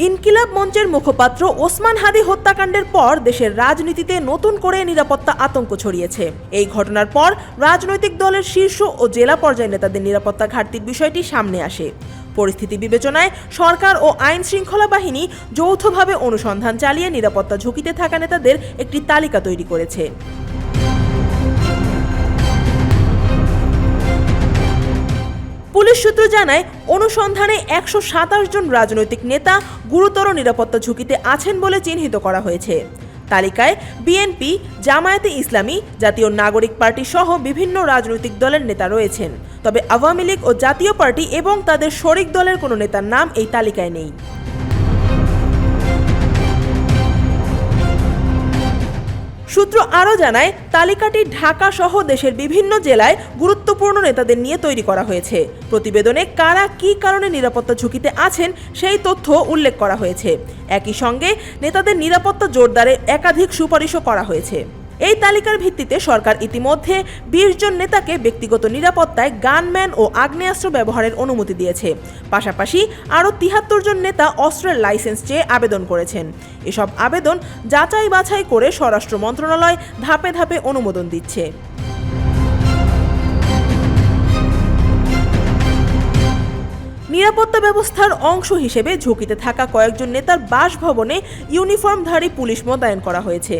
ইনকিলাব মঞ্চের মুখপাত্র ওসমান হাদি হত্যাকাণ্ডের পর দেশের রাজনীতিতে নতুন করে নিরাপত্তা আতঙ্ক ছড়িয়েছে। এই ঘটনার পর রাজনৈতিক দলের শীর্ষ ও জেলা পর্যায়ের নেতাদের নিরাপত্তা ঘাটতির বিষয়টি সামনে আসে। পরিস্থিতি বিবেচনায় সরকার ও আইন শৃঙ্খলা বাহিনী যৌথভাবে অনুসন্ধান চালিয়ে নিরাপত্তা ঝুঁকিতে থাকা নেতাদের একটি তালিকা তৈরি করেছে। পুলিশ সূত্র জানায়, অনুসন্ধানে 127 জন রাজনৈতিক নেতা গুরুতর নিরাপত্তা ঝুঁকিতে আছেন বলে চিহ্নিত করা হয়েছে। তালিকায় বিএনপি, জামায়াতে ইসলামী, জাতীয় নাগরিক পার্টি সহ বিভিন্ন রাজনৈতিক দলের নেতা রয়েছেন। তবে আওয়ামী লীগ ও জাতীয় পার্টি এবং তাদের শরিক দলের কোনো নেতার নাম এই তালিকায় নেই। সূত্র আরও জানায়, তালিকাটি ঢাকা সহ দেশের বিভিন্ন জেলায় গুরুত্বপূর্ণ নেতাদের নিয়ে তৈরি করা হয়েছে। প্রতিবেদনে কারা কী কারণে নিরাপত্তা ঝুঁকিতে আছেন সেই তথ্য উল্লেখ করা হয়েছে। একই সঙ্গে নেতাদের নিরাপত্তা জোরদারের একাধিক সুপারিশও করা হয়েছে। এই তালিকার ভিত্তিতে সরকার ইতিমধ্যে 20 জন নেতাকে ব্যক্তিগত নিরাপত্তায় গানম্যান ও আগ্নেয়াস্ত্র ব্যবহারের অনুমতি দিয়েছে। পাশাপাশি আরও 73 জন নেতা অস্ত্রের লাইসেন্স চেয়ে আবেদন করেছেন। এসব আবেদন যাচাই বাছাই করে স্বরাষ্ট্র মন্ত্রণালয় ধাপে ধাপে অনুমোদন দিচ্ছে। নিরাপত্তা ব্যবস্থার অংশ হিসেবে ঝুঁকিতে থাকা কয়েকজন নেতার বাসভবনে ইউনিফর্মধারী পুলিশ মোতায়েন করা হয়েছে।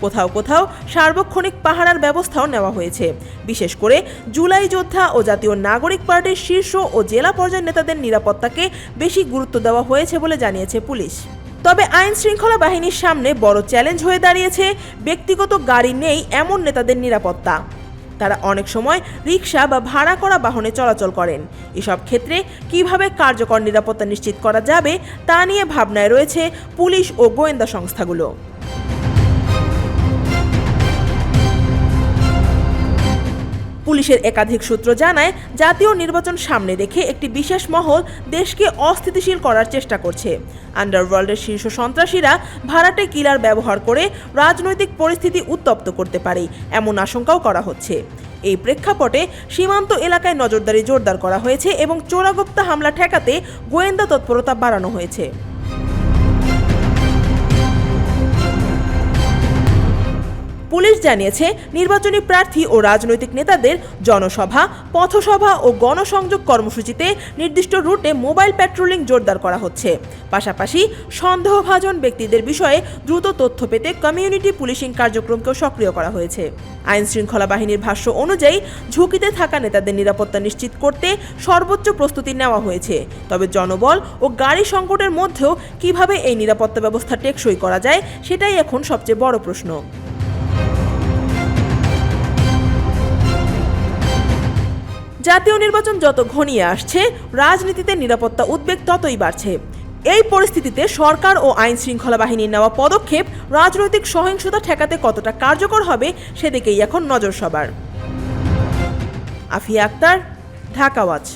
কোথাও কোথাও সার্বক্ষণিক পাহারার ব্যবস্থাও নেওয়া হয়েছে। বিশেষ করে জুলাই যোদ্ধা ও জাতীয় নাগরিক পার্টির শীর্ষ ও জেলা পর্যায়ের নেতাদের নিরাপত্তাকে বেশি গুরুত্ব দেওয়া হয়েছে বলে জানিয়েছে পুলিশ। তবে আইন শৃঙ্খলা বাহিনীর সামনে বড় চ্যালেঞ্জ হয়ে দাঁড়িয়েছে ব্যক্তিগত গাড়ি নেই এমন নেতাদের নিরাপত্তা। তারা অনেক সময় রিকশা বা ভাড়া করা বাহনে চলাচল করেন। এসব ক্ষেত্রে কিভাবে কার্যকর নিরাপত্তা নিশ্চিত করা যাবে তা নিয়ে ভাবনায় রয়েছে পুলিশ ও গোয়েন্দা সংস্থাগুলো। পুলিশের একাধিক সূত্র জানায়, জাতীয় নির্বাচন সামনে রেখে একটি বিশেষ মহল দেশকে অস্থিতিশীল করার চেষ্টা করছে। আন্ডারওয়ার্ল্ডের শীর্ষ সন্ত্রাসীরা ভাড়াটে কিলার ব্যবহার করে রাজনৈতিক পরিস্থিতি উত্তপ্ত করতে পারে এমন আশঙ্কাও করা হচ্ছে। এই প্রেক্ষাপটে সীমান্ত এলাকায় নজরদারি জোরদার করা হয়েছে এবং চোরাগোপ্তা হামলা ঠেকাতে গোয়েন্দা তৎপরতা বাড়ানো হয়েছে। পুলিশ জানিয়েছে, নির্বাচনী প্রার্থী ও রাজনৈতিক নেতাদের জনসভা, পথসভা ও গণসংযোগ কর্মসূচিতে নির্দিষ্ট রুটে মোবাইল প্যাট্রোলিং জোরদার করা হচ্ছে। পাশাপাশি সন্দেহভাজন ব্যক্তিদের বিষয়ে দ্রুত তথ্য পেতে কমিউনিটি পুলিশিং কার্যক্রমকেও সক্রিয় করা হয়েছে। আইন শৃঙ্খলা বাহিনীর ভাষ্য অনুযায়ী ঝুঁকিতে থাকা নেতাদের নিরাপত্তা নিশ্চিত করতে সর্বোচ্চ প্রস্তুতি নেওয়া হয়েছে। তবে জনবল ও গাড়ি সংকটের মধ্যেও কিভাবে এই নিরাপত্তা ব্যবস্থা টেকসই করা যায় সেটাই এখন সবচেয়ে বড় প্রশ্ন। জাতীয় নির্বাচন যত ঘনিয়ে আসছে, রাজনীতিতে নিরাপত্তা উদ্বেগ ততই বাড়ছে। এই পরিস্থিতিতে সরকার ও আইন শৃঙ্খলা বাহিনীর নেওয়া পদক্ষেপ রাজনৈতিক সহিংসতা ঠেকাতে কতটা কার্যকর হবে সেদিকেই এখন নজর সবার। আফিয়া আক্তার, ঢাকা ওয়াচ।